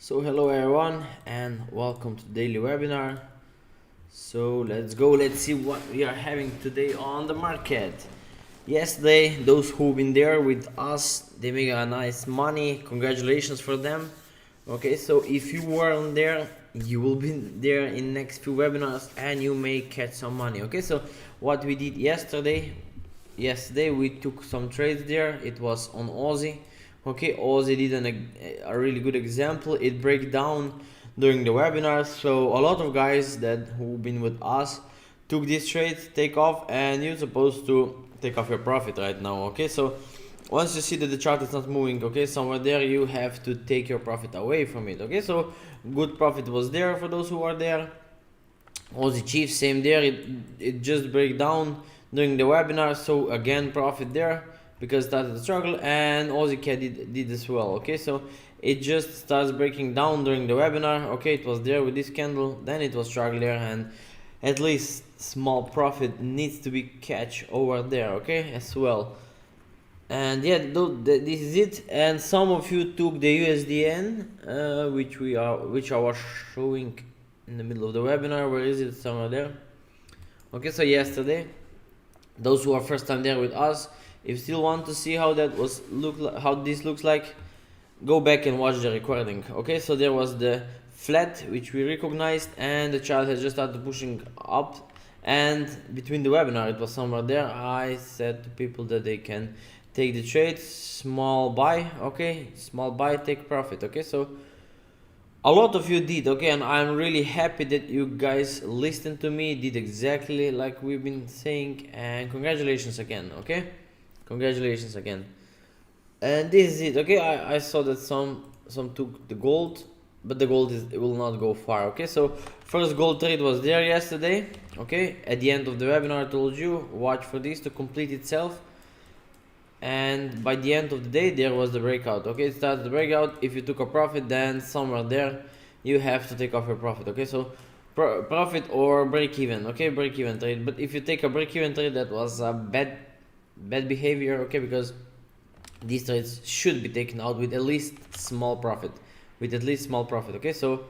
So hello everyone and welcome to the daily webinar. So let's see what we are having today on the market. Yesterday, those who've been there with us, they make a nice money. Congratulations for them. Okay, so if you weren't there, you will be there in next few webinars and you may catch some money. Okay, so what we did yesterday we took some trades there. It was on Aussie. Okay, Aussie did a really good example. It break down during the webinar, so a lot of guys who've been with us took this trade, take off, and you're supposed to take off your profit right now. Okay, so once you see that the chart is not moving, okay, somewhere there, you have to take your profit away from it. Okay, so good profit was there for those who are there. Aussie Chiefs, same there. It just break down during the webinar, so again profit there because that's the struggle, and Aussie Cat did as well. Okay, so it just starts breaking down during the webinar. Okay, it was there with this candle, then it was struggle there, and at least small profit needs to be catch over there. Okay, as well. And yeah, this is it. And some of you took the USDN, which I was showing in the middle of the webinar. Where is it? Somewhere there. Okay, so yesterday, those who are first time there with us, if you still want to see how how this looks like, go back and watch the recording. Okay, so there was the flat which we recognized, and the chart has just started pushing up, and between the webinar it was somewhere there. I said to people that they can take the trade, small buy. Okay, small buy, take profit. Okay, so a lot of you did. Okay, and I'm really happy that you guys listened to me, did exactly like we've been saying, and congratulations again. Okay, congratulations again. And this is it. Okay, I saw that some took the gold, but the gold it will not go far. Okay, so first gold trade was there yesterday. Okay, at the end of the webinar I told you watch for this to complete itself, and by the end of the day there was the breakout. Okay, it started the breakout. If you took a profit, then somewhere there you have to take off your profit. Okay, so profit or break even. Okay, break even trade. But if you take a break even trade, that was a bad behavior. Okay, because these trades should be taken out with at least small profit. Okay, so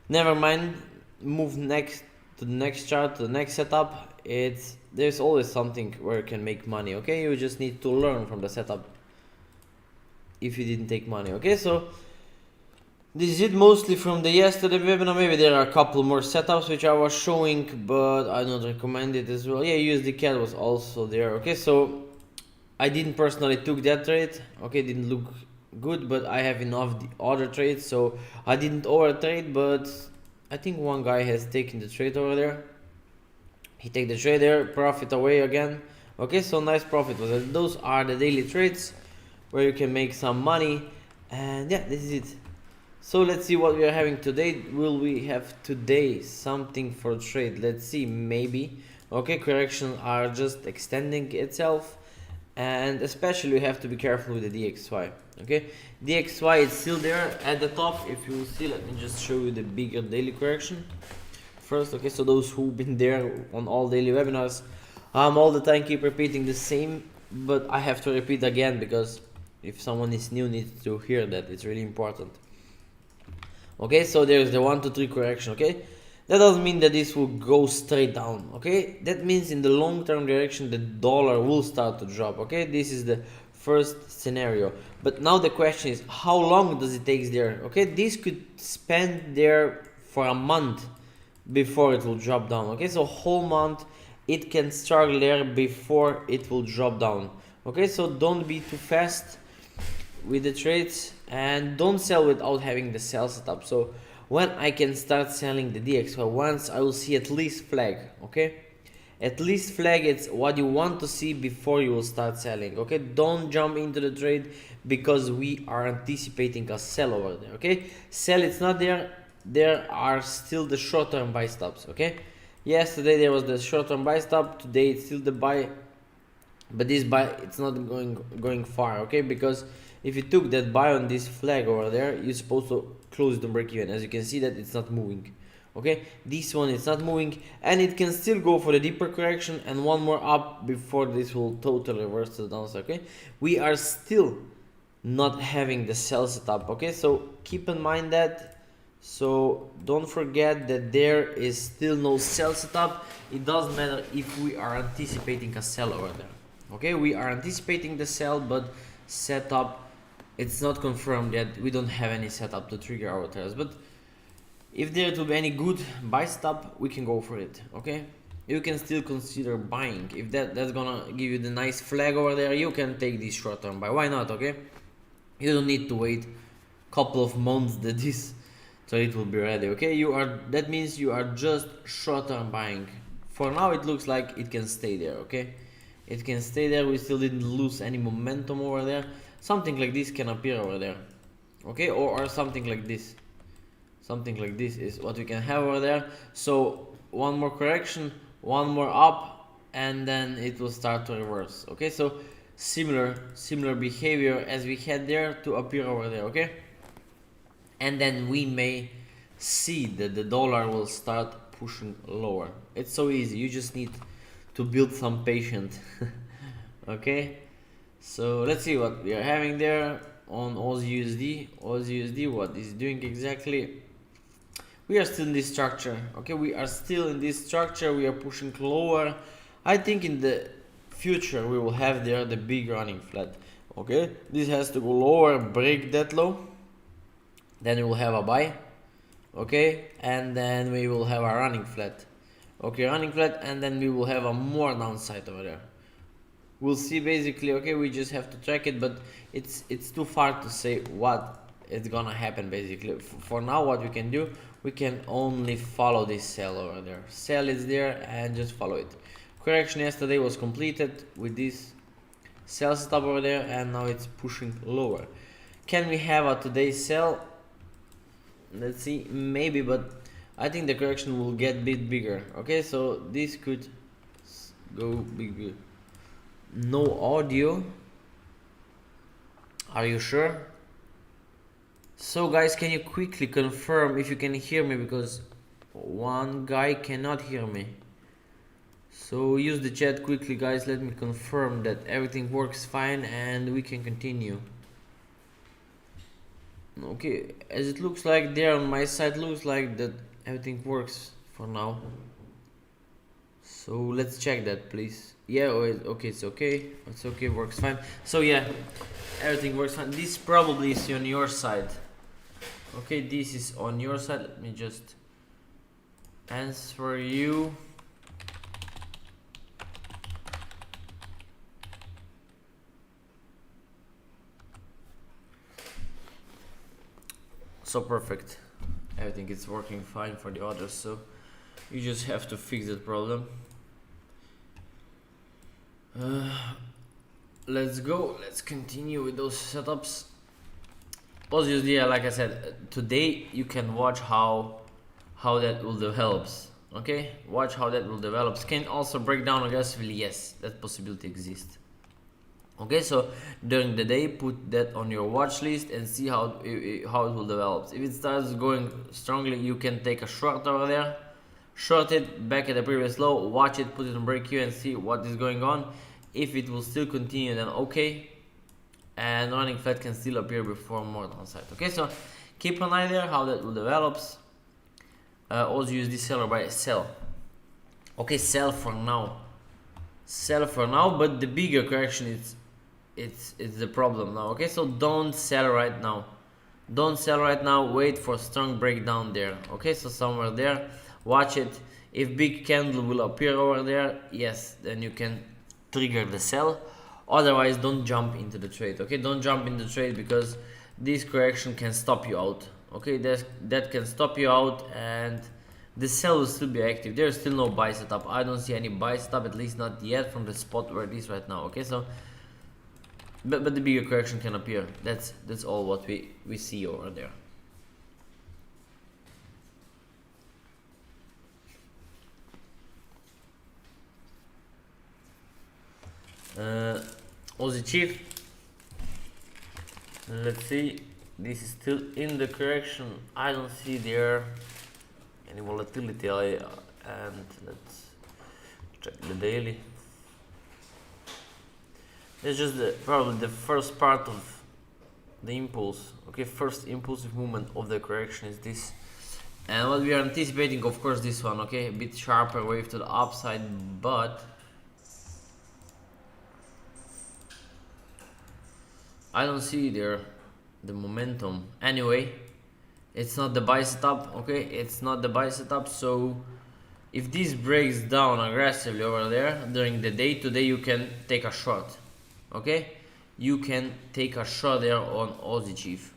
never mind, move next to the next chart, to the next setup. There's always something where you can make money. Okay, you just need to learn from the setup if you didn't take money. Okay, so this is it mostly from the yesterday webinar. Maybe there are a couple more setups which I was showing, but I don't recommend it as well. Yeah, USD CAD was also there. Okay, so I didn't personally took that trade. Okay, didn't look good, but I have enough the other trades, so I didn't over trade. But I think one guy has taken the trade over there. He take the trade there, profit away again. Okay, so nice profit was it. Those are the daily trades where you can make some money. And yeah, this is it. So let's see what we are having today. Will we have today something for trade? Let's see, maybe. Okay, corrections are just extending itself, and especially you have to be careful with the DXY. Okay, DXY is still there at the top. If you see, let me just show you the bigger daily correction first. Okay, so those who've been there on all daily webinars, all the time keep repeating the same, but I have to repeat again because if someone is new needs to hear that. It's really important. Okay, so there's the 1 to 3 correction. Okay, that doesn't mean that this will go straight down. Okay, that means in the long-term direction the dollar will start to drop. Okay, this is the first scenario. But now the question is, how long does it take there? Okay, this could spend there for a month before it will drop down. Okay, so whole month it can struggle there before it will drop down. Okay, so don't be too fast with the trades, and don't sell without having the sell setup. So when I can start selling the DXY, once I will see at least flag. Okay, at least flag, it's what you want to see before you will start selling. Okay, don't jump into the trade because we are anticipating a sell over there. Okay, sell, it's not there. There are still the short-term buy stops. Okay, yesterday there was the short-term buy stop, today it's still the buy, but this buy, it's not going far. Okay, because if you took that buy on this flag over there, you're supposed to close the break even. As you can see that it's not moving. Okay, this one is not moving, and it can still go for the deeper correction and one more up before this will totally reverse to the downside. Okay, we are still not having the sell setup. Okay, so keep in mind that. So don't forget that there is still no sell setup. It doesn't matter if we are anticipating a sell over there. Okay, we are anticipating the sell, but setup, it's not confirmed yet. We don't have any setup to trigger our trades, but if there to be any good buy stop, we can go for it. Okay, you can still consider buying. If that's gonna give you the nice flag over there, you can take this short term buy. Why not? Okay, you don't need to wait couple of months that this trade will be ready. Okay, that means you are just short term buying. For now it looks like it can stay there. Okay, it can stay there. We still didn't lose any momentum over there. Something like this can appear over there. Okay, or something like this. Something like this is what we can have over there. So one more correction, one more up, and then it will start to reverse. Okay, so similar behavior as we had there to appear over there. Okay, and then we may see that the dollar will start pushing lower. It's so easy. You just need to build some patience. Okay, so let's see what we are having there on AUD. AUD, what is doing exactly? We are still in this structure. Okay, we are still in this structure. We are pushing lower. I think in the future we will have there the big running flat. Okay, this has to go lower, break that low, then we will have a buy. Okay, and then we will have a running flat. Okay, running flat, and then we will have a more downside over there. We'll see basically. Okay, we just have to track it, but it's too far to say what is gonna happen basically. For now, what we can do, we can only follow this sell over there. Sell is there and just follow it. Correction yesterday was completed with this sell setup over there, and now it's pushing lower. Can we have a today sell? Let's see, maybe, but I think the correction will get a bit bigger. Okay, so this could go bigger. No audio. Are you sure? So guys, can you quickly confirm if you can hear me, because one guy cannot hear me. So use the chat quickly, guys. Let me confirm that everything works fine and we can continue. Okay, as it looks like there on my side, looks like that everything works for now. So let's check that, please. Yeah, okay, it's okay. It's okay, works fine. So yeah, everything works fine. This probably is on your side. Okay, this is on your side. Let me just answer you. So perfect. Everything is working fine for the others, so you just have to fix that problem. Let's go. Let's continue with those setups. Obviously, like I said, today you can watch how that will develop. Okay, watch how that will develop. Can also break down aggressively. Yes, that possibility exists. Okay, so during the day, put that on your watch list and see how it will develop. If it starts going strongly, you can take a short over there, short it back at the previous low, watch it, put it on break here and see what is going on. If it will still continue, then okay, and running flat can still appear before more downside. Okay, so keep an eye there how that will develop. Also use this seller by sell. Okay, sell for now, but the bigger correction it's the problem now. Okay, so don't sell right now, wait for strong breakdown there. Okay, so somewhere there, watch it. If big candle will appear over there, yes, then you can trigger the sell. Otherwise, don't jump into the trade. Okay, don't jump in the trade, because this correction can stop you out. Okay, that can stop you out, and the sell will still be active. There's still no buy setup. I don't see any buy setup, at least not yet, from the spot where it is right now. Okay, so but the bigger correction can appear. That's all what we see over there. Aussie Chief, let's see, this is still in the correction. I don't see there any volatility, and let's check the daily. It's just probably the first part of the impulse. Okay, first impulsive movement of the correction is this, and what we are anticipating, of course, this one. Okay, a bit sharper wave to the upside, but I don't see there the momentum. Anyway, it's not the buy setup. Okay, it's not the buy setup. So if this breaks down aggressively over there during the day, today you can take a shot. Okay, you can take a shot there on Aussie Chief.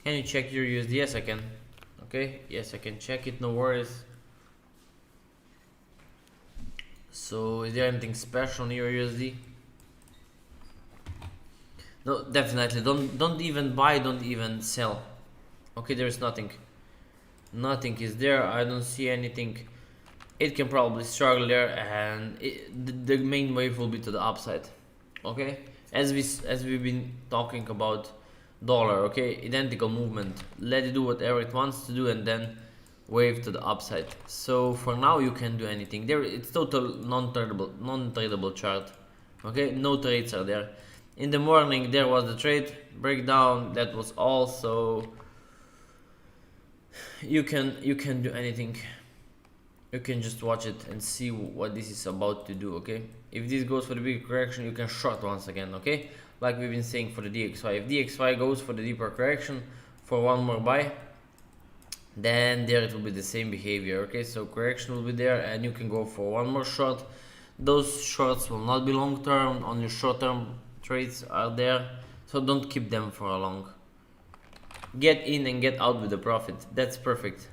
Can you check your USD? Yes, I can. Okay, yes, I can check it, no worries. So is there anything special on your USD? No, definitely don't even buy, don't even sell. Okay, there is nothing is there. I don't see anything. It can probably struggle there, and the main wave will be to the upside. Okay, as we've been talking about dollar. Okay, identical movement, let it do whatever it wants to do, and then wave to the upside. So for now you can do anything there. It's total non-tradable chart. Okay, no trades are there. In the morning there was the trade breakdown, that was all. So you can do anything. You can just watch it and see what this is about to do. Okay, if this goes for the big correction, you can short once again. Okay, like we've been saying for the DXY, if DXY goes for the deeper correction for one more buy, then there it will be the same behavior. Okay, so correction will be there and you can go for one more short. Those shorts will not be long term, only short term trades are there, so don't keep them for a long. Get in and get out with the profit. That's perfect.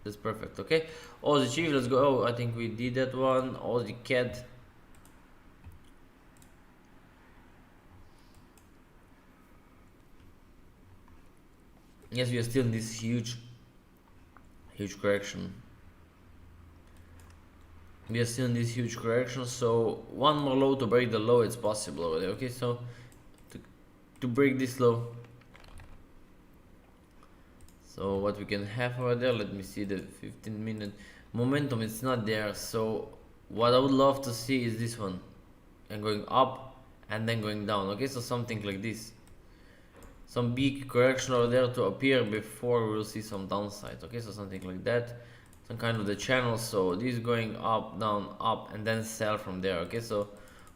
That's perfect. Okay, Aussie Chief, let's go. Oh, I think we did that one. Aussie CAD. Yes, we are still in this huge correction. We are still in this huge correction, so one more low to break the low, it's possible over there. Okay, so to break this low, so what we can have over there, let me see the 15-minute momentum. It's not there, so what I would love to see is this one, and going up and then going down. Okay, so something like this, some big correction over there to appear before we will see some downside. Okay, so something like that, some kind of the channel. So this going up, down, up, and then sell from there. Okay, so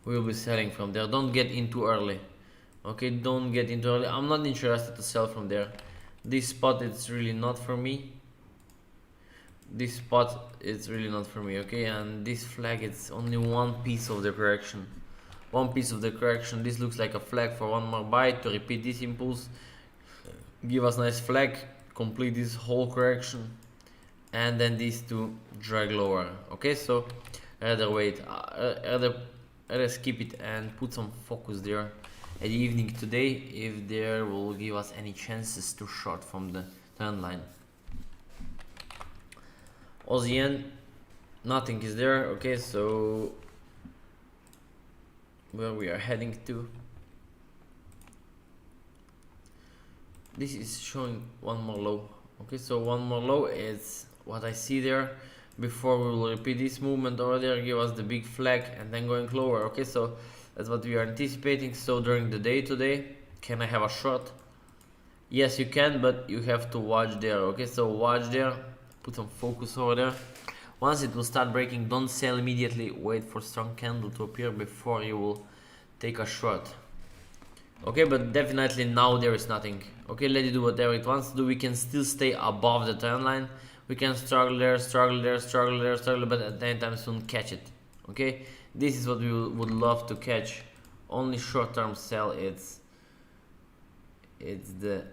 we will be selling from there. Don't get in too early. Okay, don't get into early. I'm not interested to sell from there. This spot, it's really not for me. This spot, it's really not for me. Okay, and this flag, it's only one piece of the correction. One piece of the correction. This looks like a flag for one more buy to repeat this impulse, give us nice flag, complete this whole correction, and then these two drag lower. Okay, so rather wait, rather skip it and put some focus there at the evening today, if there will give us any chances to short from the trend line. Aussie yen, nothing is there. Okay, so where we are heading to, this is showing one more low. Okay, so one more low is what I see there. Before we will repeat this movement over there, give us the big flag, and then going lower. Okay, so that's what we are anticipating. So during the day today, can I have a short? Yes, you can, but you have to watch there. Okay, so watch there, put some focus over there. Once it will start breaking, don't sell immediately. Wait for strong candle to appear before you will take a short. Okay, but definitely now there is nothing. Okay, let it do whatever it wants to do. We can still stay above the trend line. We can struggle there, struggle there, struggle there, struggle, but at the same time soon catch it. Okay, this is what we would love to catch. Only short-term sell. It's the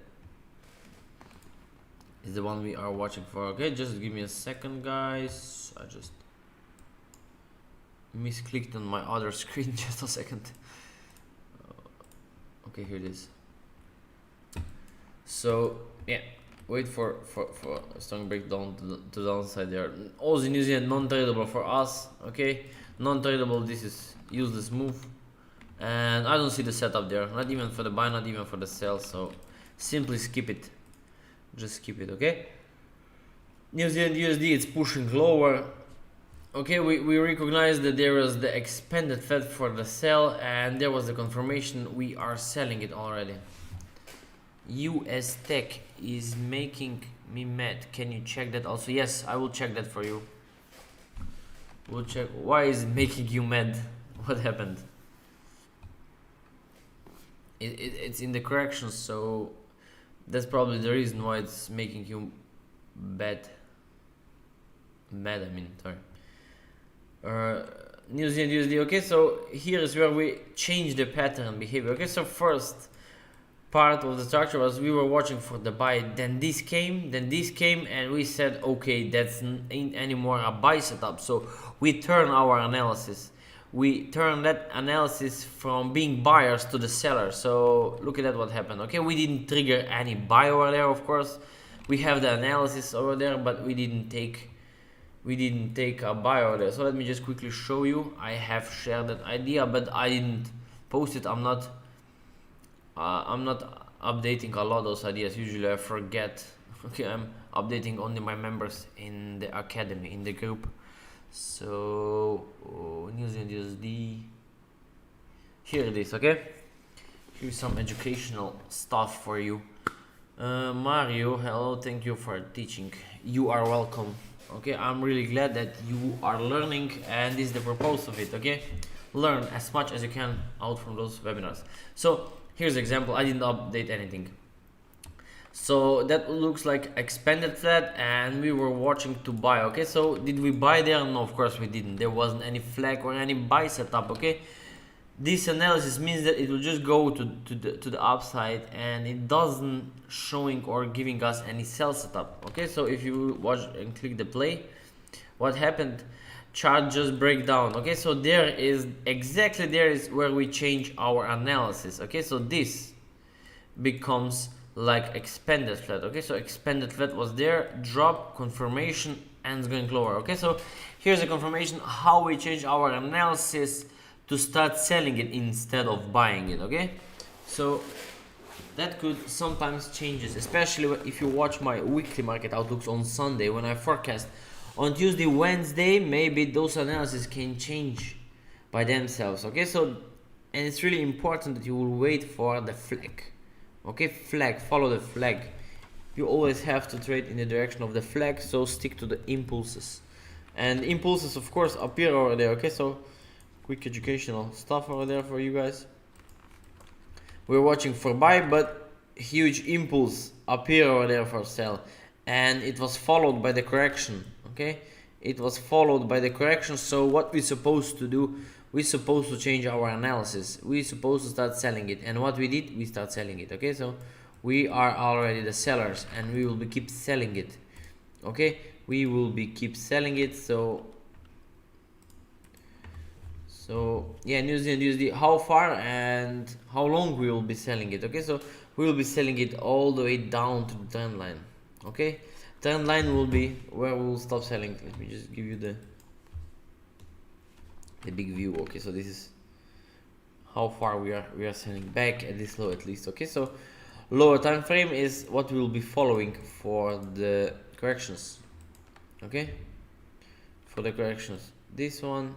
one we are watching for. Okay, just give me a second, guys. I just misclicked on my other screen. Just a second. Okay, here it is. So yeah, wait for a strong breakdown to the downside there. Aussie New Zealand non-tradable for us. Okay, non-tradable. This is useless move, and I don't see the setup there. Not even for the buy, not even for the sell. So simply skip it. Just skip it. Okay. New Zealand USD, it's pushing lower. Okay, we recognize that there was the expanded thread for the sell, and there was the confirmation we are selling it already. US Tech is making me mad. Can you check that also? Yes, I will check that for you. We'll check. Why is it making you mad? What happened? It's in the corrections, so that's probably the reason why it's making you mad. I mean, sorry. New Zealand USD. Okay, so here is where we change the pattern behavior. Okay, so first part of the structure was we were watching for the buy, then this came, and we said, okay, that's ain't anymore a buy setup. So we turn our analysis. We turn that analysis from being buyers to the seller. So look at that, what happened. Okay, we didn't trigger any buy over there, of course. We have the analysis over there, but we didn't take a buy over there. So let me just quickly show you. I have shared that idea, but I didn't post it. I'm not updating a lot of those ideas. Usually I forget. Okay, I'm updating only my members in the academy, in the group. So New Zealand USD, here it is. Okay, here's some educational stuff for you. Mario, hello, thank you for teaching. You are welcome. Okay, I'm really glad that you are learning, and this is the purpose of it. Okay, learn as much as you can out from those webinars. So here's an example. I didn't update anything. So that looks like expanded flat, and we were watching to buy. Okay, so did we buy there? No, of course we didn't. There wasn't any flag or any buy setup. Okay, this analysis means that it will just go to the upside, and it doesn't showing or giving us any sell setup. Okay, so if you watch and click the play, what happened? Chart just break down. Okay, so there is where we change our analysis. Okay, so this becomes like expanded flat. Okay, so expanded flat was there, drop, confirmation, and it's going lower. Okay, so here's a confirmation how we change our analysis to start selling it instead of buying it. Okay, so that could sometimes changes, especially if you watch my weekly market outlooks on Sunday when I forecast. On Tuesday, Wednesday, maybe those analyses can change by themselves. Okay, so, and it's really important that you will wait for the flag. Okay, flag, follow the flag. You always have to trade in the direction of the flag, so stick to the impulses. And impulses, of course, appear over there. Okay, so quick educational stuff over there for you guys. We're watching for buy, but huge impulse appear over there for sell, and it was followed by the correction. Okay, it was followed by the correction. So what we're supposed to do, we're supposed to change our analysis. We're supposed to start selling it, and what we did, we start selling it. Okay, so we are already the sellers, and we will be keep selling it. Okay, we will be keep selling it. So yeah, New Zealand USD, how far and how long we will be selling it. Okay, so we will be selling it all the way down to the trend line. Okay, trend line will be where we will stop selling. Let me just give you the big view. Okay, so this is how far we are selling back at this low at least. Okay, so lower time frame is what we will be following for the corrections. Okay, for the corrections, this one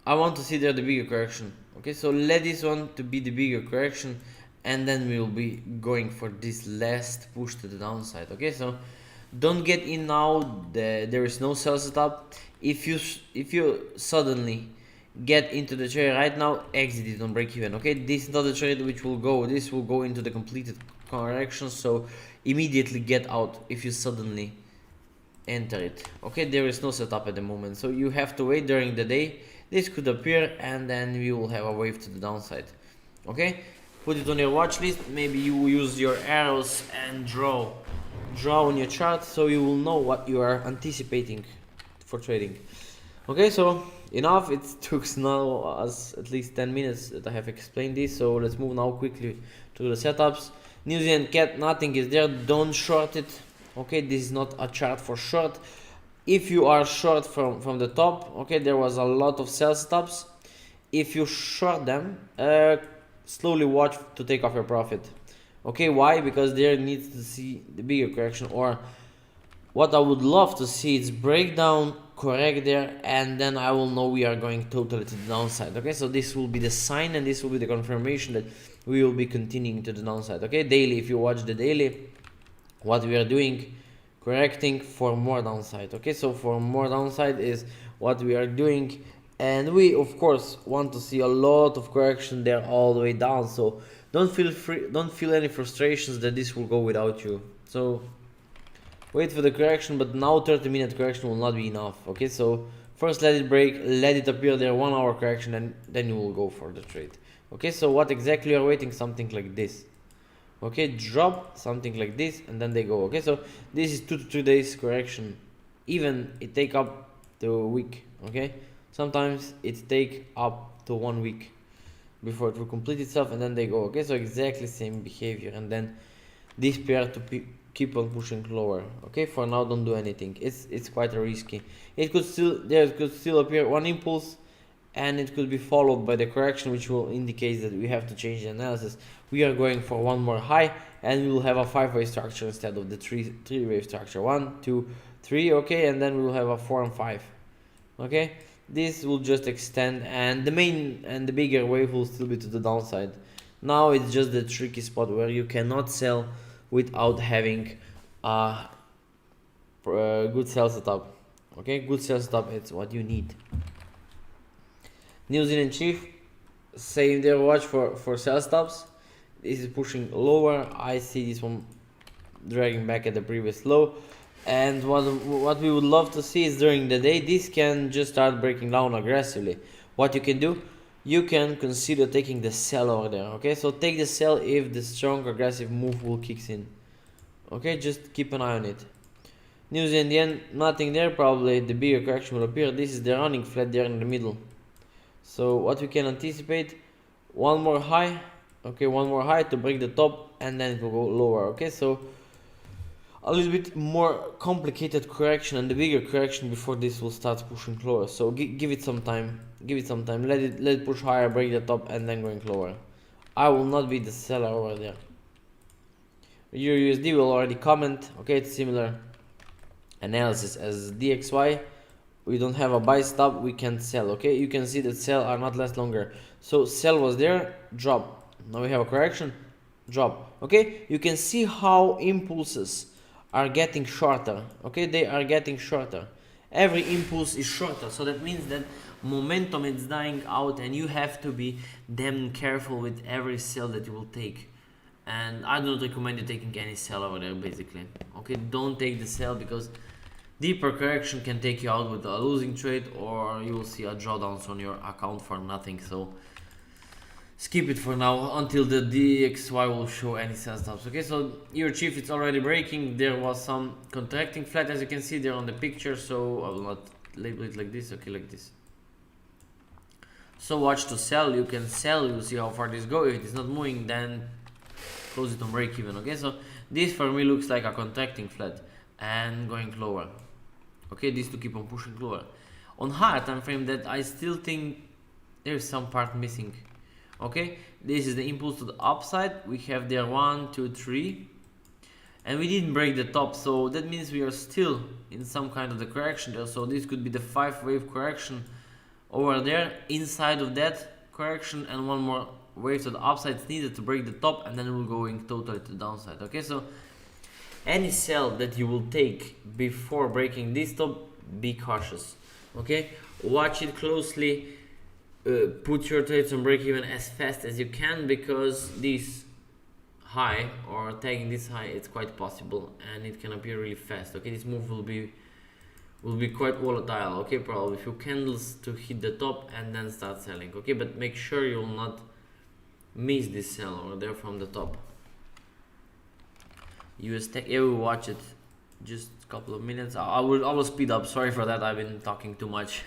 I want to see there the bigger correction. Okay, so let this one to be the bigger correction, and then we will be going for this last push to the downside. Okay, so don't get in now. There is no sell setup. If you suddenly get into the trade right now, exit it on break even. Okay, this is not the trade which will go. This will go into the completed correction. So immediately get out if you suddenly enter it. Okay, there is no setup at the moment, so you have to wait during the day. This could appear, and then we will have a wave to the downside. Okay, put it on your watch list. Maybe you will use your arrows and draw on your chart, so you will know what you are anticipating for trading. Okay, so enough. It took now us at least 10 minutes that I have explained this, so let's move now quickly to the setups. New Zealand cat, nothing is there. Don't short it. Okay, this is not a chart for short. If you are short from the top, okay, there was a lot of sell stops. If you short them, slowly watch to take off your profit. Okay, why? Because there needs to see the bigger correction, or what I would love to see is breakdown correct there, and then I will know we are going totally to the downside. Okay, so this will be the sign and this will be the confirmation that we will be continuing to the downside. Okay, daily, if you watch the daily, what we are doing, correcting for more downside. Okay, so for more downside is what we are doing, and we of course want to see a lot of correction there all the way down. So don't feel any frustrations that this will go without you. So wait for the correction, but now 30-minute correction will not be enough. Okay, so first let it break, let it appear there, 1 hour correction, and then you will go for the trade. Okay, so what exactly you are waiting? Something like this. Okay, drop something like this, and then they go. Okay, so this is 2 to 3 days correction. Even it take up to a week. Okay, sometimes it take up to 1 week before it will complete itself, and then they go. Okay, so exactly same behavior, and then this pair to keep on pushing lower. Okay, for now don't do anything. It's quite risky. It could still appear one impulse, and it could be followed by the correction, which will indicate that we have to change the analysis. We are going for one more high, and we will have a 5-wave structure instead of the three-wave structure. 1, 2, 3. Okay, and then we will have a 4 and 5. Okay, this will just extend, and the main and the bigger wave will still be to the downside. Now it's just the tricky spot where you cannot sell without having a good sell setup. Okay, good sell setup, it's what you need. New Zealand Chief, same there, watch for sell stops. This is pushing lower. I see this one dragging back at the previous low, and what we would love to see is during the day this can just start breaking down aggressively. What you can do, you can consider taking the sell over there. Okay, so take the sell if the strong aggressive move will kicks in. Okay, just keep an eye on it. New Zealand yen, nothing there. Probably the bigger correction will appear. This is the running flat there in the middle. So what we can anticipate, one more high. Okay, one more high to break the top, and then it will go lower. Okay, so a little bit more complicated correction and the bigger correction before this will start pushing lower. So give it some time. Give it some time. Let it push higher, break the top, and then going lower. I will not be the seller over there. Euro USD will already comment. Okay, it's similar analysis as DXY. We don't have a buy stop, we can sell. Okay, you can see that sell are not last longer. So sell was there, drop. Now we have a correction, drop. Okay, you can see how impulses are getting shorter. Okay, they are getting shorter. Every impulse is shorter, so that means that momentum is dying out, and you have to be damn careful with every sell that you will take. And I do not recommend you taking any sell over there, basically. Okay, don't take the sell, because deeper correction can take you out with a losing trade, or you will see a drawdowns on your account for nothing. So skip it for now until the DXY will show any sell stops. Okay, so your chief, it's already breaking. There was some contracting flat, as you can see there on the picture, so I will not label it like this. Okay, like this. So watch to sell. You can sell, you'll see how far this goes. If it is not moving, then close it on break even. Okay, so this for me looks like a contracting flat and going lower. Okay, this to keep on pushing lower. On higher time frame, that I still think there is some part missing. Okay, this is the impulse to the upside. We have there 1, 2, 3, and we didn't break the top, so that means we are still in some kind of the correction there. So this could be the 5-wave correction over there. Inside of that correction, and one more wave to the upside is needed to break the top, and then we're going totally to the downside. Okay, so any sell that you will take before breaking this top, be cautious. Okay, watch it closely. Put your trades on break even as fast as you can, because this high, or tagging this high, it's quite possible, and it can appear really fast. Okay, this move will be quite volatile. Okay, probably a few candles to hit the top and then start selling. Okay, but make sure you will not miss this sell over there from the top. US Tech, yeah, we'll watch it just a couple of minutes. I will speed up. Sorry for that, I've been talking too much.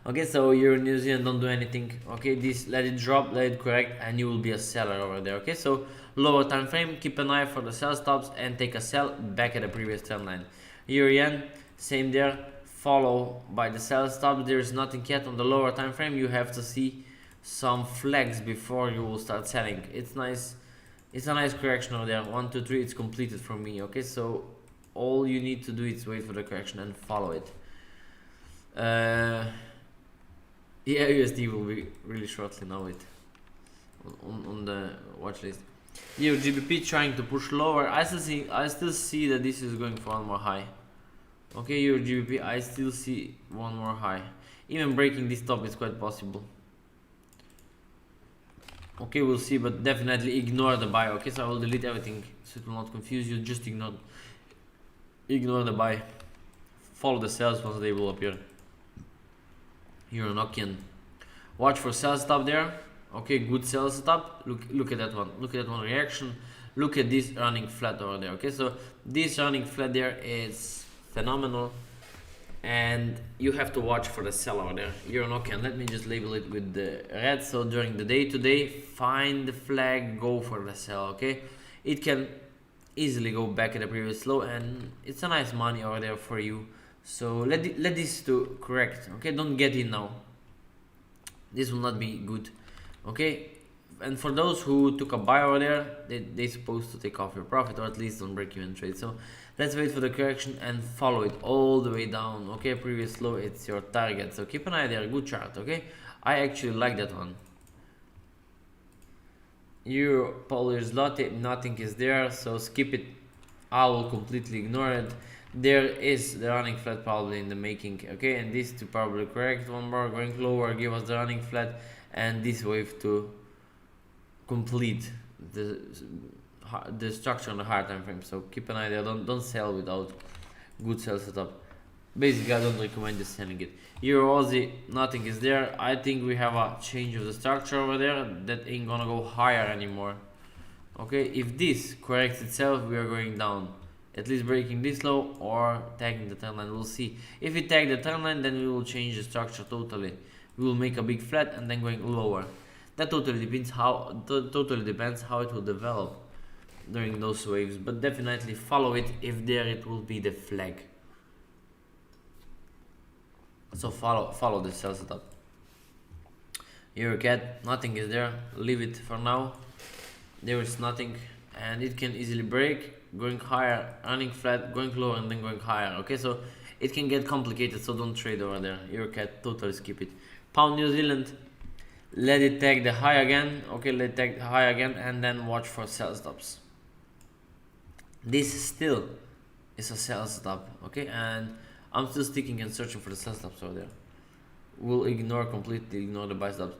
Okay, so you're in New Zealand, don't do anything. Okay, this, let it drop, let it correct, and you will be a seller over there. Okay, so lower time frame, keep an eye for the sell stops and take a sell back at the previous trend line. Euro yen, same there, follow by the sell stop. There is nothing yet on the lower time frame. You have to see some flags before you will start selling. It's nice. It's a nice correction over there. 1, 2, 3, it's completed for me. Okay, so all you need to do is wait for the correction and follow it. Uh, yeah, USD will be really shortly now it on the watch list. Here GBP trying to push lower. I still see that this is going for one more high. Okay, Euro GBP, I still see one more high. Even breaking this top is quite possible. Okay, we'll see, but definitely ignore the buy. Okay, so I will delete everything so it will not confuse you. Just ignore the buy. Follow the sales once they will appear. Euro Nokian. Watch for sell stop there. Okay, good sell stop. Look at that one. Look at that one reaction. Look at this running flat over there. Okay, so this running flat there is phenomenal, and you have to watch for the sell over there. Euro Nokian. Let me just label it with the red. So during the day today, find the flag, go for the sell. Okay, it can easily go back at the previous low, and it's a nice money over there for you. So let this to correct. Okay, don't get in now. This will not be good. Okay, and for those who took a buy over there, they're supposed to take off your profit, or at least don't break even trade. So let's wait for the correction and follow it all the way down. Okay, previous low, it's your target, so keep an eye there. Good chart. Okay, I actually like that one. Euro Polish zloty, nothing is there, so skip it. I will completely ignore it. There is the running flat probably in the making. Okay, and this to probably correct one more, going lower, give us the running flat, and this wave to complete the structure on the higher time frame. So keep an eye there. Don't sell without good sell setup. Basically, I don't recommend just selling it. Euro Aussie, nothing is there. I think we have a change of the structure over there. That ain't gonna go higher anymore. Okay, if this corrects itself, we are going down. At least breaking this low or tagging the trend line. We'll see. If we tag the trend line, then we will change the structure totally. We will make a big flat and then going lower. That totally depends how it will develop during those waves. But definitely follow it. If there, it will be the flag. So follow the sell setup. Euro CAD, nothing is there. Leave it for now. There is nothing, and it can easily break. Going higher, running flat, going lower, and then going higher. Okay, so it can get complicated, so don't trade over there. Euro CAD, totally skip it. Pound New Zealand, let it tag the high again. Okay, let it tag the high again, and then watch for sell stops. This still is a sell stop. Okay, and I'm still sticking and searching for the sell stops over there. We'll completely ignore the buy stops.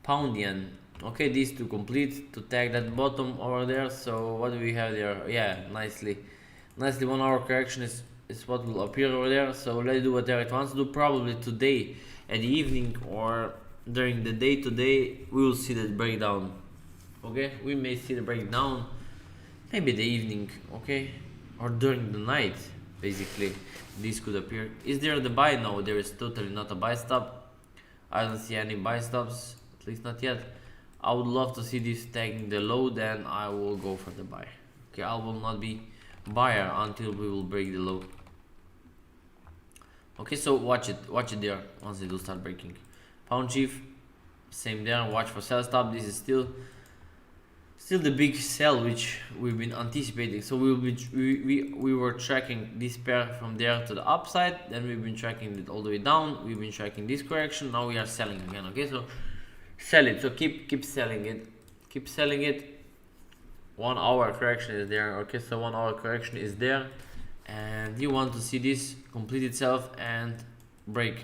Pound yen. Okay, these two complete to tag that bottom over there. So what do we have there? Yeah, nicely 1 hour correction is what will appear over there. So let's do whatever it wants to do. Probably today at the evening or during the day today we will see the breakdown. Okay, we may see the breakdown maybe the evening. Okay, or during the night. Basically this could appear. Is there the buy? No, there is totally not a buy stop. I don't see any buy stops, at least not yet. I would love to see this tagging the low, then I will go for the buy. Okay, I will not be buyer until we will break the low. Okay, so watch it there once it will start breaking. Pound chief, same there. Watch for sell stop. This is still the big sell which we've been anticipating. So we were tracking this pair from there to the upside, then we've been tracking it all the way down. We've been tracking this correction. Now we are selling again. Okay, so sell it. So keep selling it. 1 hour correction is there. Okay, so 1 hour correction is there, and you want to see this complete itself and break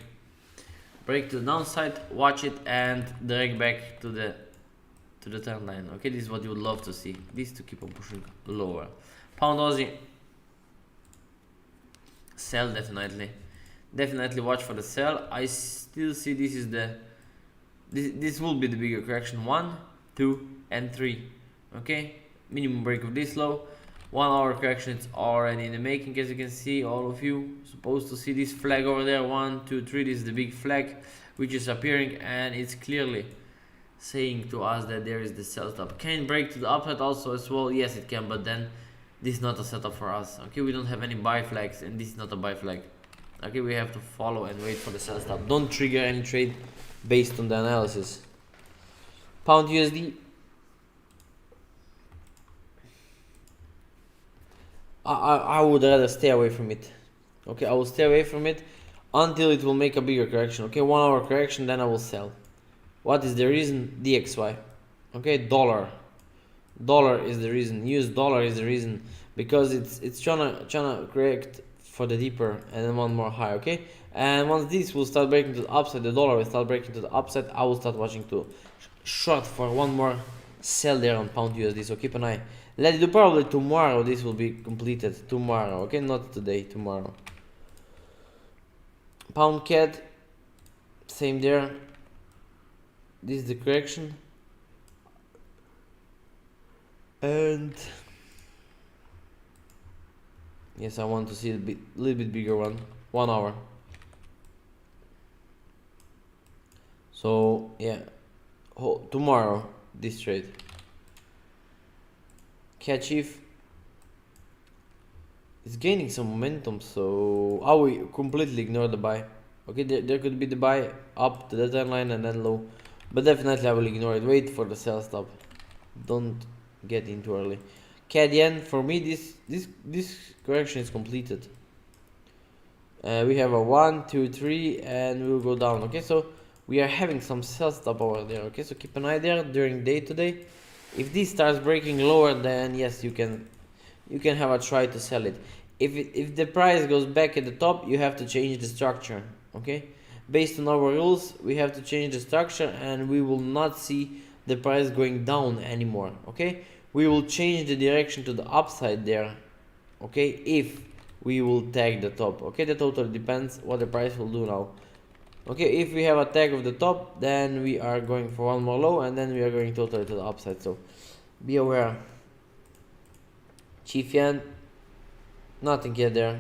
to the downside. Watch it and drag back to the trend line. Okay, this is what you would love to see. This to keep on pushing lower. Pound Aussie, sell definitely watch for the sell. I still see this is this will be the bigger correction. 1, 2, and 3. Okay, minimum break of this low. 1 hour correction, it's already in the making, as you can see. All of you supposed to see this flag over there. 1, 2, 3. This is the big flag which is appearing, and it's clearly saying to us that there is the sell stop. Can it break to the upside also as well? Yes, it can, but then this is not a setup for us. Okay, we don't have any buy flags, and this is not a buy flag. Okay, we have to follow and wait for the sell stop. Don't trigger any trade based on the analysis. Pound USD, I would rather stay away from it. Okay, I will stay away from it until it will make a bigger correction. Okay, 1 hour correction, then I will sell. What is the reason? DXY. Okay, dollar is the reason. US dollar is the reason, because it's trying to correct for the deeper and then one more high. Okay, and once this will start breaking to the upside, the dollar will start breaking to the upside, I will start watching to short for one more sell there on pound USD. So keep an eye. Let's do probably tomorrow. This will be completed tomorrow. Okay, not today, tomorrow. Pound CAD, same there. This is the correction, and yes, I want to see a little bit bigger one. 1 hour. So yeah, tomorrow this trade. Catch if it's gaining some momentum, so I will completely ignore the buy. Okay, there could be the buy up to the trend line and then low, but definitely I will ignore it. Wait for the sell stop. Don't get in too early. CAD yen, for me this correction is completed. We have a 1, 2, 3, and we will go down. Okay, so we are having some sell stop over there. Okay, so keep an eye there during day today. If this starts breaking lower, then yes, you can have a try to sell it. If the price goes back at the top, you have to change the structure. Okay, based on our rules, we have to change the structure, and we will not see the price going down anymore. Okay, we will change the direction to the upside there. Okay, if we will tag the top. Okay, that totally depends what the price will do now. Okay, if we have a tag of the top, then we are going for one more low, and then we are going totally to the upside, so be aware. Chief yen, nothing yet there.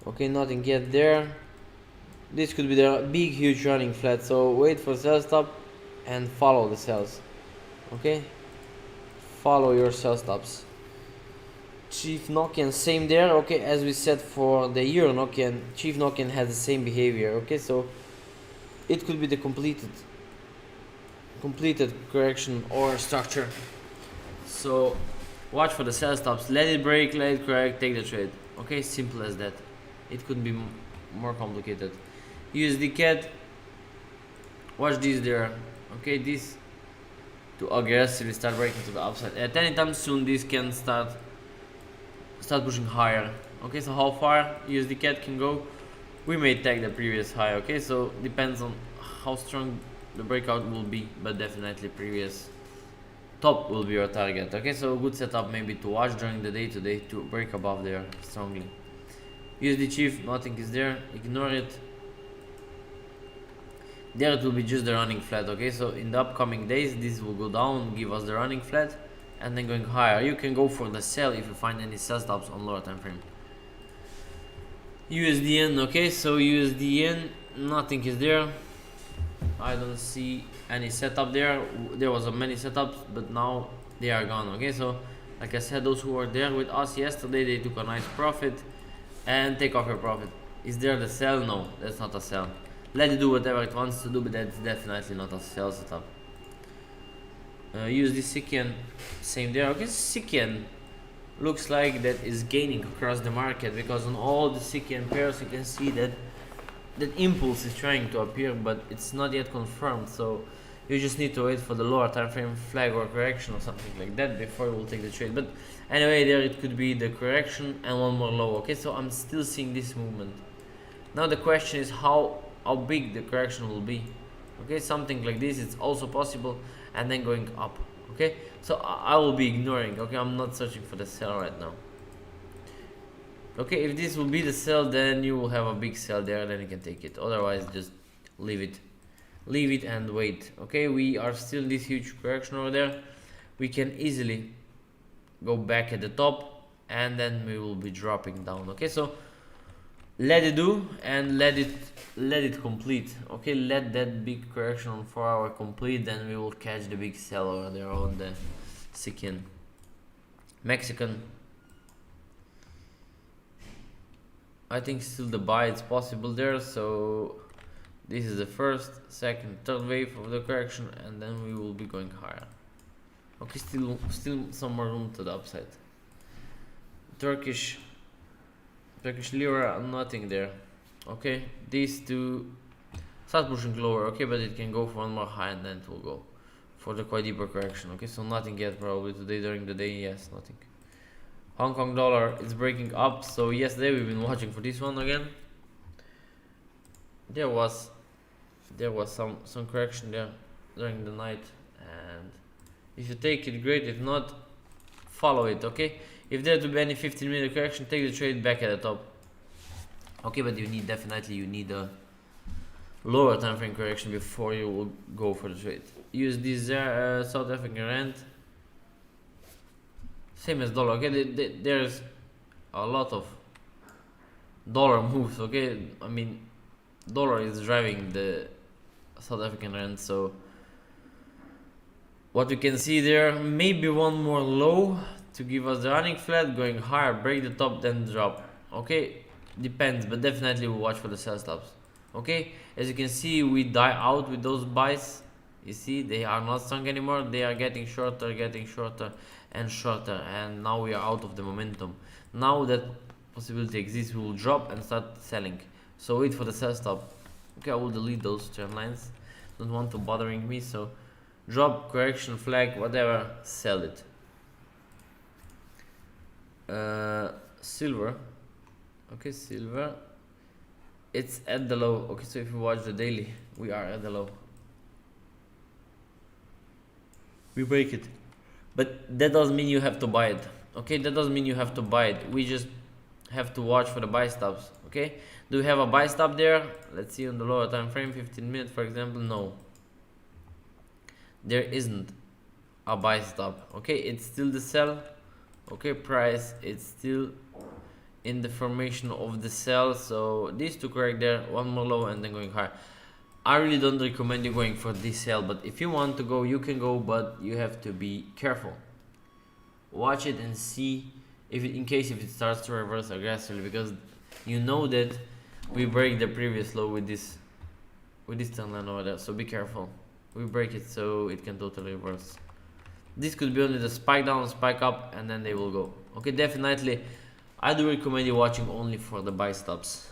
Okay, nothing yet there. This could be the big huge running flat, so wait for sell stop and follow the sells. Okay, follow your sell stops. Chief Nokian, same there. Okay, as we said for the Euro Nokian, Chief Nokian has the same behavior. Okay, so it could be the completed correction or structure. So watch for the sell stops. Let it break, let it correct, take the trade. Okay, simple as that. It could be more complicated. USD CAD, watch this there. Okay, this to aggressively start breaking to the upside. At any time soon, this can start pushing higher. Okay, so how far USD CAD can go, we may tag the previous high. Okay, so depends on how strong the breakout will be, but definitely previous top will be your target. Okay, so good setup maybe to watch during the day today to break above there strongly. USD Chief, nothing is there, ignore it. There it will be just the running flat. Okay, so in the upcoming days this will go down, give us the running flat, and then going higher. You can go for the sell if you find any sell stops on lower time frame. USD okay, so USD nothing is there. I don't see any setup there. There was a many setups, but now they are gone. Okay, so like I said, those who were there with us yesterday, they took a nice profit, and take off your profit. Is there the sell? No, that's not a sell. Let it do whatever it wants to do, but that's definitely not a sell setup. USD Sikian, same there. Okay, Sikian looks like that is gaining across the market, because on all the Sikian pairs you can see that impulse is trying to appear, but it's not yet confirmed. So you just need to wait for the lower time frame flag or correction or something like that before you will take the trade. But anyway, there it could be the correction and one more low. Okay, so I'm still seeing this movement. Now the question is how big the correction will be. Okay, something like this, it's also possible, and then going up. Okay, so I will be ignoring. Okay, I'm not searching for the sell right now. Okay, if this will be the sell, then you will have a big sell there, then you can take it. Otherwise, just leave it and wait. Okay, we are still in this huge correction over there. We can easily go back at the top, and then we will be dropping down. Okay, so let it do and let it complete. Okay, let that big correction on 4 hour complete, then we will catch the big sell over there on the Sikian. Mexican, I think still the buy is possible there. So this is the first, second, third wave of the correction, and then we will be going higher. Okay, still some more room to the upside. Turkish lira, nothing there. Okay, these two start pushing lower. Okay, but it can go for one more high and then it will go for the quite deeper correction. Okay, so nothing yet probably today during the day. Yes, nothing. Hong Kong dollar is breaking up. So yesterday we've been watching for this one again. There was some correction there during the night, and if you take it, great. If not, follow it. Okay, if there to be any 15-minute correction, take the trade back at the top. Okay, but you need a lower time frame correction before you will go for the trade. Use this South African rand, same as dollar. Okay, there's a lot of dollar moves. Okay, I mean dollar is driving the South African rand, so what we can see there, maybe one more low to give us the running flat, going higher, break the top, then drop. Okay, depends, but definitely we'll watch for the sell stops. Okay, as you can see, we die out with those buys. You see, they are not strong anymore. They are getting shorter and shorter, and now we are out of the momentum. Now that possibility exists, we will drop and start selling. So wait for the sell stop. Okay, I will delete those trend lines. Don't want to bothering me. So drop, correction, flag, whatever, sell it. Silver. Okay, silver. It's at the low. Okay, so if you watch the daily, we are at the low. We break it, but that doesn't mean you have to buy it. Okay, that doesn't mean you have to buy it. We just have to watch for the buy stops. Okay, do we have a buy stop there? Let's see on the lower time frame, 15 minutes for example. No, there isn't a buy stop. Okay, it's still the sell. Okay, price, it's still in the formation of the sell. So these two correct there, one more low and then going higher. I really don't recommend you going for this sell, but if you want to go, you can go, but you have to be careful. Watch it and see if it, in case if it starts to reverse aggressively, because you know that we break the previous low with this trend line over there. So be careful. We break it, so it can totally reverse. This could be only the spike down, spike up, and then they will go. Okay, definitely I do recommend you watching only for the buy stops.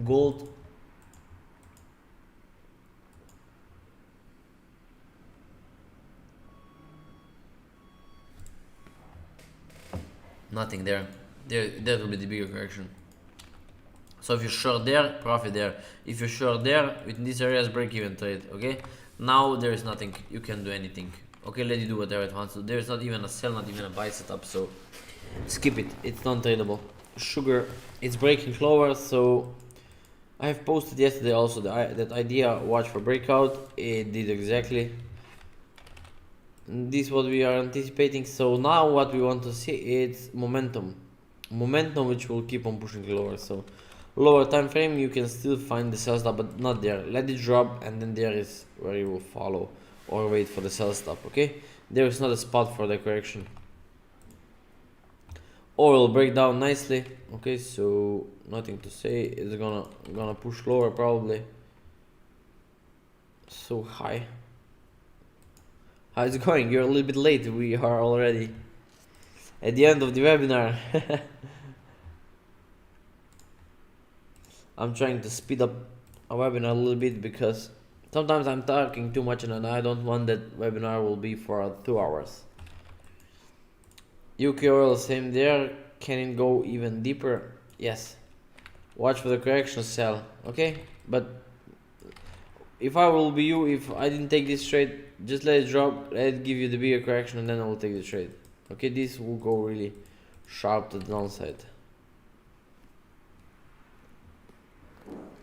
Gold. Nothing there. That will be the bigger correction. So if you're short there, profit there. If you're short there, within this area is break even trade. Okay, now there is nothing, you can do anything. Okay, let you do whatever it wants to. There is not even a sell, not even a buy setup, so skip it, it's non-tradable. Sugar, it's breaking lower, so I have posted yesterday also that idea, watch for breakout. It did exactly this what we are anticipating. So now what we want to see is momentum which will keep on pushing lower. So lower time frame you can still find the sell stop, but not there. Let it drop and then there is where you will follow or wait for the sell stop. Okay, there is not a spot for the correction. Oil will break down nicely. Okay, so nothing to say. It's gonna push lower probably. So high. How's it going? You're a little bit late. We are already at the end of the webinar. I'm trying to speed up a webinar a little bit because sometimes I'm talking too much and I don't want that webinar will be for 2 hours. UK oil, same there. Can it go even deeper? Yes. Watch for the correction, sell. Okay, but if I will be you, if I didn't take this trade, just let it drop, let it give you the bigger correction, and then I will take the trade. Okay, this will go really sharp to the downside.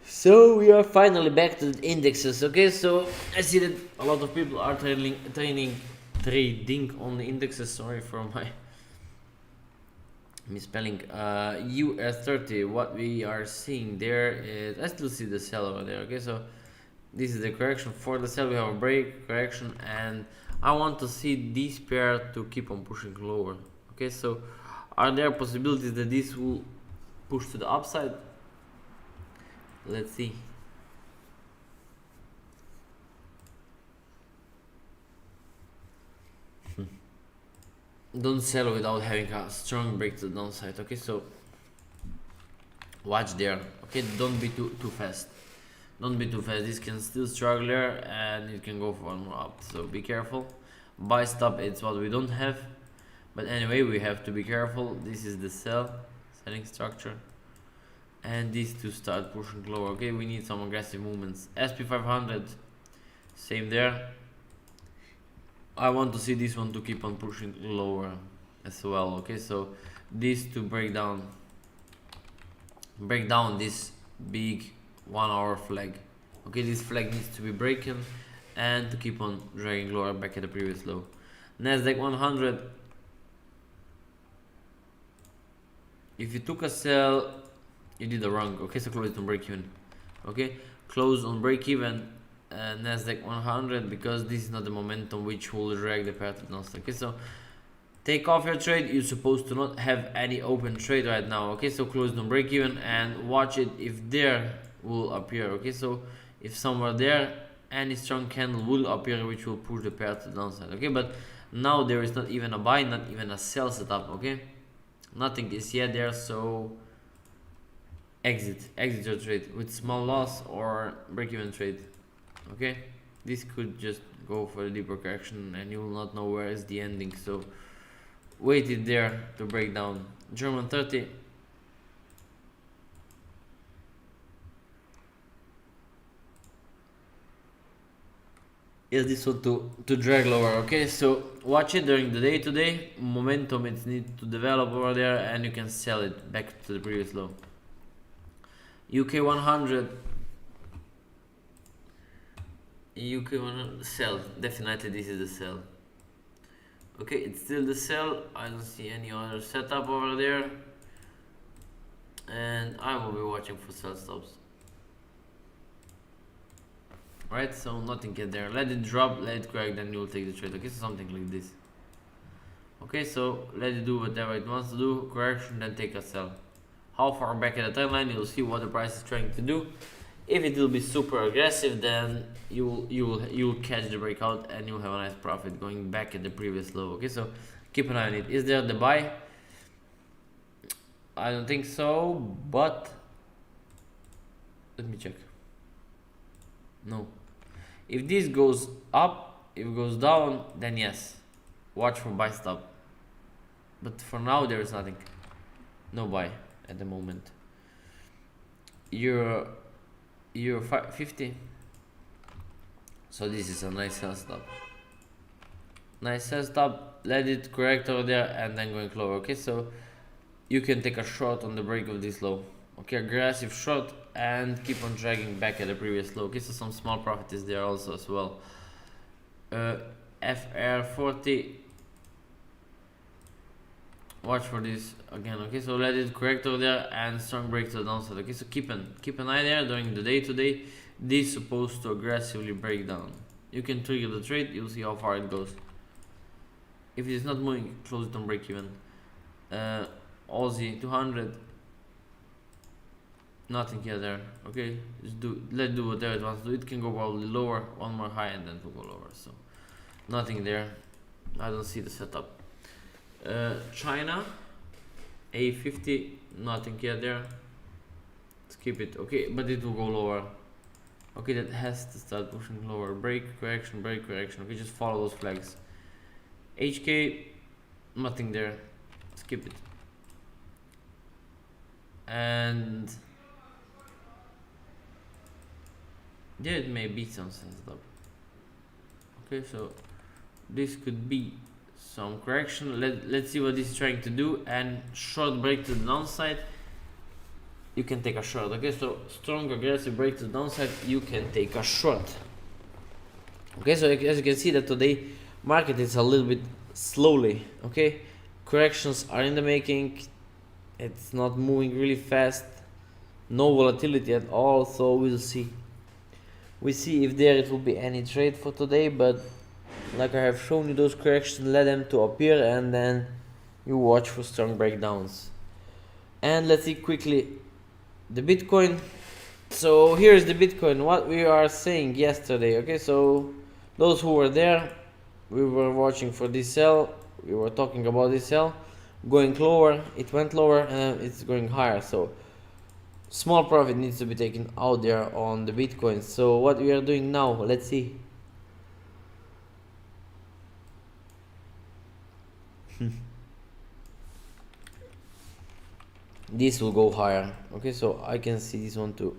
So we are finally back to the indexes. Okay, so I see that a lot of people are trading on the indexes. Sorry for my misspelling. US 30, what we are seeing there is, I still see the sell over there. Okay, so this is the correction. For the sell we have a break, correction, and I want to see this pair to keep on pushing lower. Okay, so are there possibilities that this will push to the upside? Let's see. don't sell without having a strong break to the downside. Okay, so watch there. Okay, don't be too fast. Don't be too fast. This can still struggle there and it can go for one more up, so be careful. Buy stop, it's what we don't have, but anyway we have to be careful. This is the selling structure, and these two start pushing lower. Okay, we need some aggressive movements. SP500, same there. I want to see this one to keep on pushing lower as well. Okay, so this to break down this big 1 hour flag. Okay, this flag needs to be broken and to keep on dragging lower back at the previous low. Nasdaq 100, if you took a sell, you did a wrong. Okay, so close it on break even. Okay, close on break even Nasdaq 100, because this is not the momentum which will drag the pair to Nasdaq. Okay, so take off your trade. You're supposed to not have any open trade right now. Okay, so close on break even and watch it if there will appear. Okay, so if somewhere there any strong candle will appear which will push the pair to the downside. Okay, but now there is not even a buy, not even a sell setup. Okay, nothing is yet there, so exit your trade with small loss or break even trade. Okay, this could just go for a deeper correction and you will not know where is the ending, so wait it there to break down. German 30, is this one to drag lower. Okay, so watch it during the day today. Momentum it needs to develop over there and you can sell it back to the previous low. UK 100, sell, definitely this is the sell. Okay, it's still the sell. I don't see any other setup over there and I will be watching for sell stops. Right, so nothing yet there. Let it drop, let it crack, then you'll take the trade. Okay, so something like this. Okay, so let it do whatever it wants to do, correction, then take a sell. How far back at the timeline, you'll see what the price is trying to do. If it will be super aggressive, then you'll catch the breakout and you'll have a nice profit going back at the previous low. Okay, so keep an eye on it. Is there the buy? I don't think so, but let me check. No. If this goes up, if it goes down, then yes, watch for buy stop. But for now there is nothing, no buy at the moment. Euro 50, so this is a nice sell stop. Nice sell stop, let it correct over there and then going lower. Okay, so you can take a short on the break of this low. Okay, aggressive short and keep on dragging back at the previous low. Okay, so some small profit is there also as well. FR40, watch for this again. Okay, so let it correct over there and strong break to the downside. Okay, so keep an eye there during the day today. This is supposed to aggressively break down. You can trigger the trade, you'll see how far it goes. If it is not moving, close it on break even. Aussie 200, nothing here there. Okay, let's do whatever it wants to do. It can go probably lower, one more high and then to go lower, so nothing there. I don't see the setup. China A50, nothing here there. Skip it. Okay, but it will go lower. Okay, that has to start pushing lower. Break, correction, break, correction. Okay, just follow those flags. HK, nothing there. Skip it. And there it may be some setup. Okay, so this could be some correction. Let's see what this is trying to do, and short break to the downside, you can take a short. Okay, so strong aggressive break to the downside, you can take a short. Okay, so as you can see that today market is a little bit slowly. Okay, corrections are in the making, it's not moving really fast, no volatility at all, so we'll see if there it will be any trade for today. But like I have shown you, those corrections, let them to appear and then you watch for strong breakdowns. And let's see quickly the Bitcoin. So here is the Bitcoin, what we are saying yesterday. Okay, so those who were there, we were watching for this sell, we were talking about this sell going lower, it went lower, and it's going higher. So small profit needs to be taken out there on the Bitcoin. So what we are doing now, let's see. This will go higher. Okay, so I can see this one to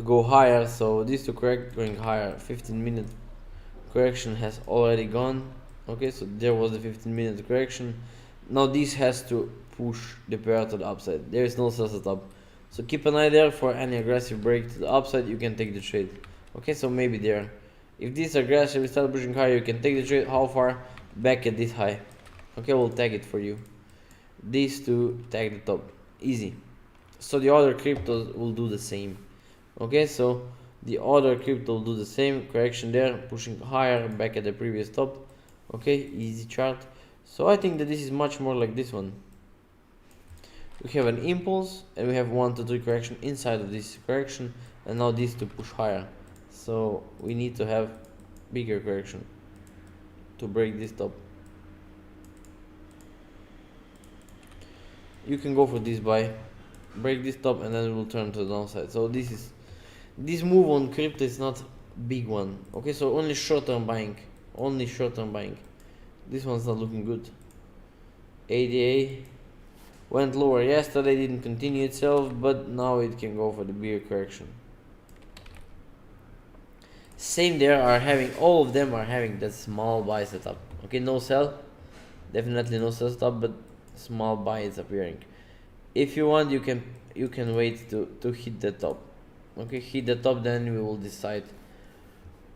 go higher. So this to correct, going higher. 15-minute correction has already gone. Okay, so there was the 15-minute correction. Now this has to push the pair to the upside. There is no sell setup, so keep an eye there for any aggressive break to the upside. You can take the trade. Okay, so maybe there, if this aggressive start pushing higher, you can take the trade. How far? Back at this high. Okay, we'll tag it for you. These two tag the top, easy. So the other cryptos will do the same. Okay, so the other crypto will do the same. Correction there, pushing higher, back at the previous top. Okay, easy chart. So I think that this is much more like this one. We have an impulse and we have 1 to 3 correction inside of this correction, and now this to push higher. So we need to have bigger correction to break this top. You can go for this buy, break this top, and then it will turn to the downside. So this move on crypto is not big one. Okay, so only short-term buying, This one's not looking good. ADA went lower yesterday, didn't continue itself, but now it can go for the bigger correction. Same there, all of them are having that small buy setup. Okay, no sell, definitely no sell setup, but small buy is appearing. If you want, you can wait to hit the top. Okay, hit the top, then we will decide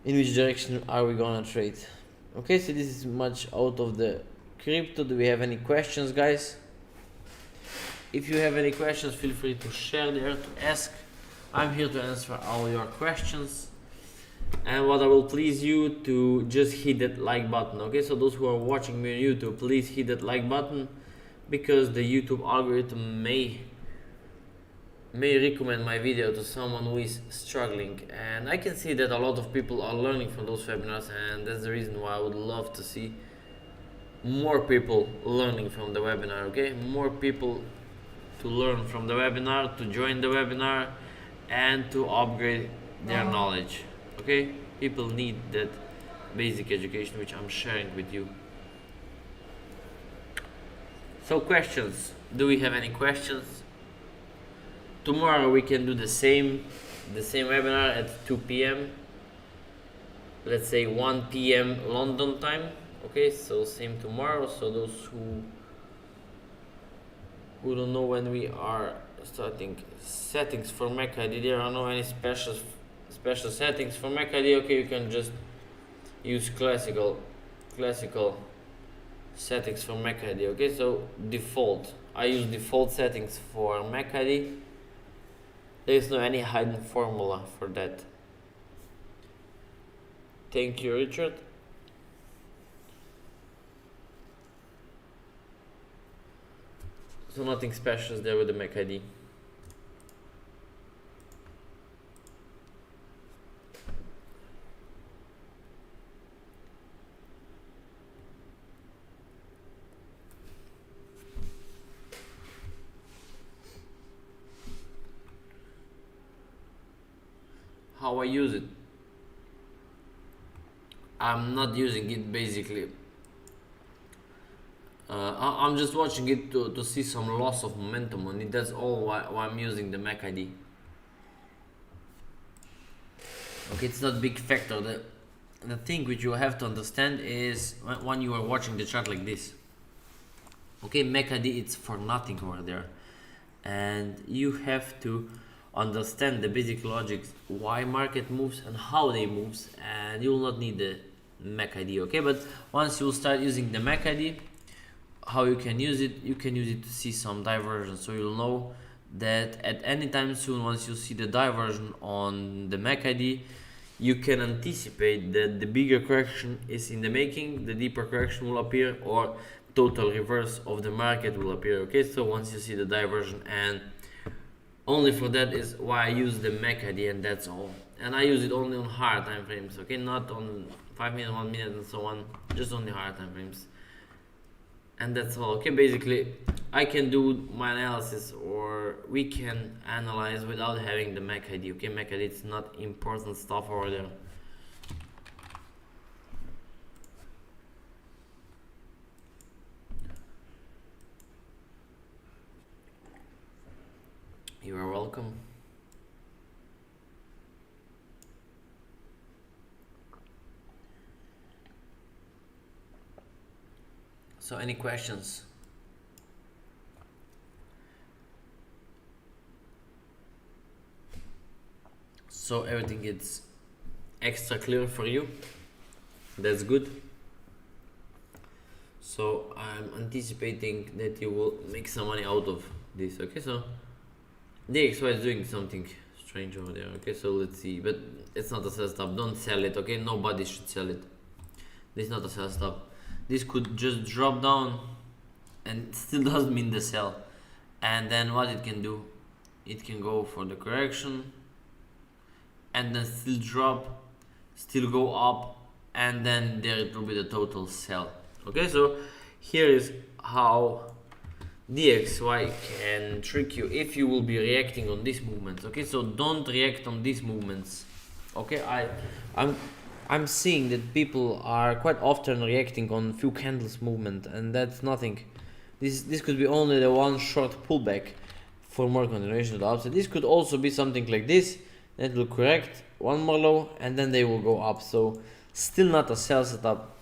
in which direction are we gonna trade. Okay, so this is much out of the crypto. Do we have any questions, guys? If you have any questions, feel free to share there, to ask. I'm here to answer all your questions. And what I will please you to just hit that like button. Okay, so those who are watching me on YouTube, please hit that like button, because the YouTube algorithm may recommend my video to someone who is struggling, and I can see that a lot of people are learning from those webinars, and that's the reason why I would love to see more people learning from the webinar. Okay, more people to learn from the webinar, to join the webinar, and to upgrade their knowledge. Okay, people need that basic education which I'm sharing with you. So questions, do we have any questions? Tomorrow we can do the same webinar at 2 p.m. Let's say 1 p.m. London time. Okay, so same tomorrow. So those who don't know when we are starting settings for MACD, there are no any special settings for MACD. Okay, you can just use classical settings for MACD. Okay, so default, I use default settings for MACD. There is no any hidden formula for that. Thank you, Richard. So nothing special is there with the MACD. How I use it? I'm not using it basically. I'm just watching it to see some loss of momentum on it. That's all why I'm using the MACD. Okay, it's not a big factor. The thing which you have to understand is when you are watching the chart like this. Okay, MACD, it's for nothing over there, and you have to understand the basic logic why market moves and how they moves, and you will not need the MACD. Okay, but once you start using the MACD, how you can use it? You can use it to see some diversion, so you'll know that at any time soon, once you see the diversion on the MACD, you can anticipate that the bigger correction is in the making, the deeper correction will appear, or total reverse of the market will appear. Okay, so once you see the diversion, and only for that is why I use the MACD, and that's all. And I use it only on higher time frames. Okay, not on 5 minutes, 1 minute, and so on, just on the higher time frames. And that's all. Okay, basically I can do my analysis, or we can analyze without having the MAC ID. Okay, MAC ID, it's not important stuff over there. You are welcome. So any questions? So everything is extra clear for you. That's good. So I'm anticipating that you will make some money out of this. Okay, so DXY is doing something strange over there. Okay, so let's see, but it's not a sell stop. Don't sell it. Okay, nobody should sell it. This is not a sell stop. This could just drop down and still doesn't mean the sell. And then what it can do, it can go for the correction and then still drop, still go up, and then there it will be the total sell. Okay, so here is how DXY can trick you if you will be reacting on these movements. Okay, so don't react on these movements. Okay, I'm seeing that people are quite often reacting on few candles movement, and that's nothing. This could be only the one short pullback for more continuation to the upside. This could also be something like this that will correct one more low and then they will go up. So still not a sell setup.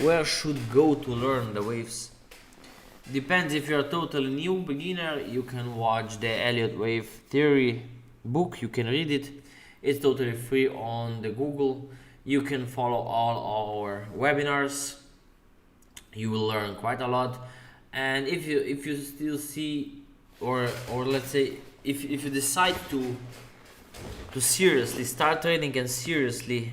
Where should go to learn the waves? Depends. If you're a totally new beginner, you can watch the Elliott Wave Theory book. You can read it. It's totally free on the Google. You can follow all our webinars. You will learn quite a lot. And if you still see, or let's say if you decide to seriously start trading and seriously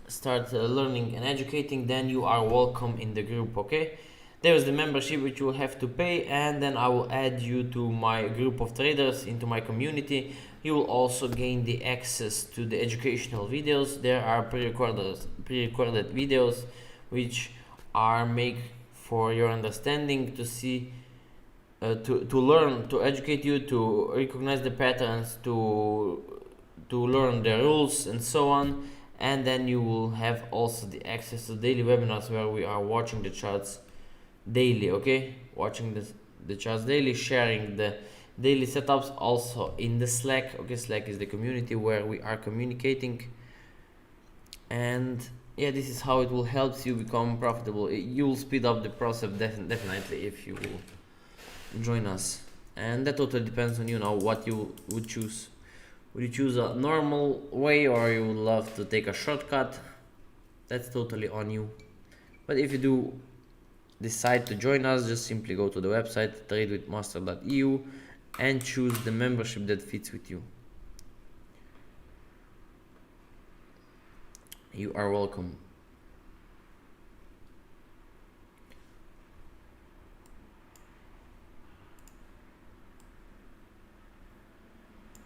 start learning and educating, then you are welcome in the group. Okay, there is the membership which you will have to pay, and then I will add you to my group of traders, into my community. You will also gain the access to the educational videos. There are pre-recorded videos which are made for your understanding, to see to learn, to educate you, to recognize the patterns, to learn the rules and so on. And then you will have also the access to daily webinars where we are watching the charts daily. Okay, watching the charts daily, sharing the daily setups also in the Slack. Okay, Slack is the community where we are communicating. And yeah, this is how it will help you become profitable. You will speed up the process definitely if you will join us, and that totally depends on you now what you would choose. Would you choose a normal way, or you would love to take a shortcut? That's totally on you. But if you do decide to join us, just simply go to the website tradewithmaster.eu and choose the membership that fits with you. You are welcome.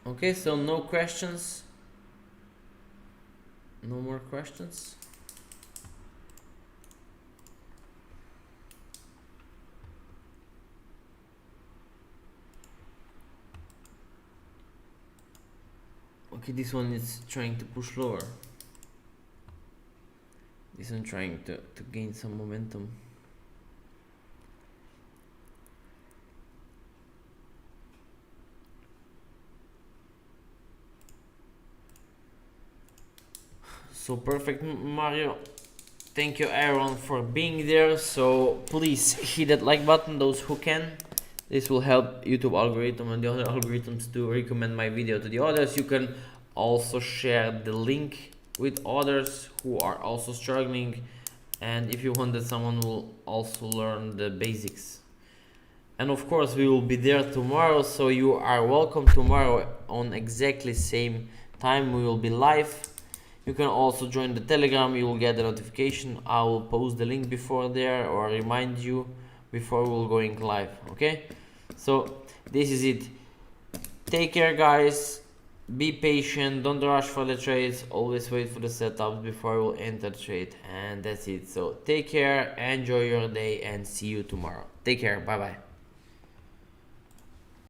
Okay, so no questions? No more questions? Okay, this one is trying to push lower. This one trying to gain some momentum. So perfect, Mario. Thank you everyone for being there. So please hit that like button, those who can. This will help YouTube algorithm and the other algorithms to recommend my video to the others. You can also share the link with others who are also struggling, and if you want that someone will also learn the basics. And of course we will be there tomorrow, so you are welcome tomorrow on exactly same time. We will be live. You can also join the Telegram. You will get the notification. I will post the link before there, or remind you before we're going live. Okay, so this is it. Take care, guys. Be patient, don't rush for the trades, always wait for the setups before you enter the trade, and that's it. So take care, enjoy your day, and see you tomorrow. Take care, bye bye.